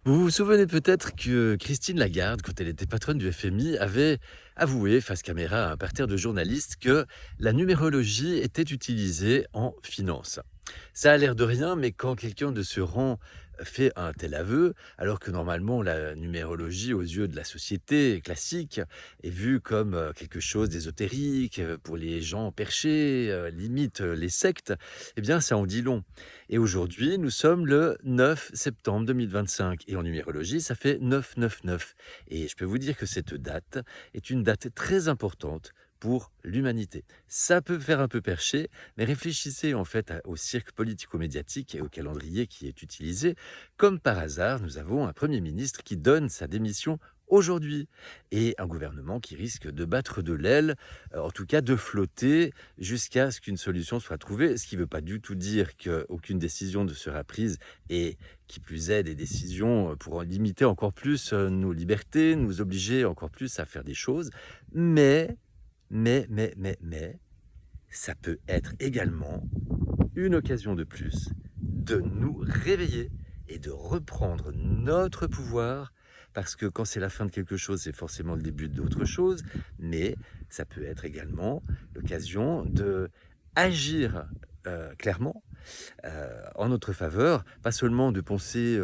Vous vous souvenez peut-être que Christine Lagarde, quand elle était patronne du FMI, avait avoué face caméra à un parterre de journalistes que la numérologie était utilisée en finance. Ça a l'air de rien, mais quand quelqu'un de ce rang fait un tel aveu, alors que normalement la numérologie aux yeux de la société classique est vue comme quelque chose d'ésotérique pour les gens perchés, limite les sectes, eh bien ça en dit long. Et aujourd'hui, nous sommes le 9 septembre 2025 et en numérologie, ça fait 999. Et je peux vous dire que cette date est une date très importante pour l'humanité. Ça peut faire un peu perché, mais réfléchissez en fait au cirque politico-médiatique et au calendrier qui est utilisé. Comme par hasard, nous avons un Premier ministre qui donne sa démission aujourd'hui et un gouvernement qui risque de battre de l'aile, en tout cas de flotter jusqu'à ce qu'une solution soit trouvée, ce qui ne veut pas du tout dire qu'aucune décision ne sera prise et qui plus est des décisions pour en limiter encore plus nos libertés, nous obliger encore plus à faire des choses, mais mais, ça peut être également une occasion de plus de nous réveiller et de reprendre notre pouvoir, parce que quand c'est la fin de quelque chose, c'est forcément le début d'autre chose, mais ça peut être également l'occasion de agir clairement en notre faveur, pas seulement de penser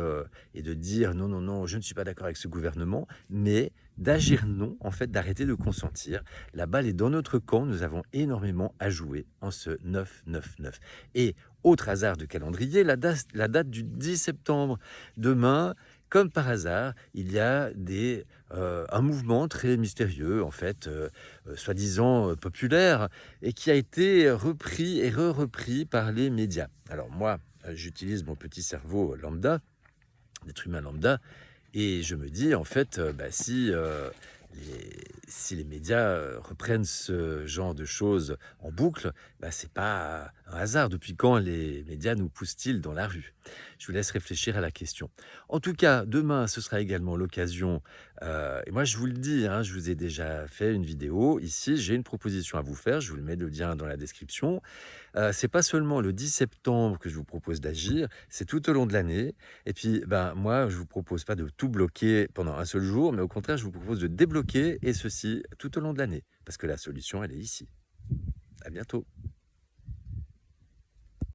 et de dire non, non, non, je ne suis pas d'accord avec ce gouvernement, mais d'agir non, en fait, d'arrêter de consentir. La balle est dans notre camp, nous avons énormément à jouer en ce 9-9-9. Et autre hasard de calendrier, la date du 10 septembre. Demain, comme par hasard, il y a un mouvement très mystérieux, en fait, soi-disant populaire, et qui a été repris et re-repris par les médias. Alors moi, j'utilise mon petit cerveau lambda, d'être humain lambda, et je me dis, en fait, si les médias reprennent ce genre de choses en boucle, c'est pas un hasard. Depuis quand les médias nous poussent-ils dans la rue? Je vous laisse réfléchir à la question. En tout cas, demain, ce sera également l'occasion, et moi je vous le dis, hein, je vous ai déjà fait une vidéo. Ici, j'ai une proposition à vous faire, je vous le mets le lien dans la description. C'est pas seulement le 10 septembre que je vous propose d'agir, c'est tout au long de l'année. Et puis, moi, je vous propose pas de tout bloquer pendant un seul jour, mais au contraire, je vous propose de débloquer et ceci tout au long de l'année, parce que la solution, elle est ici. À bientôt.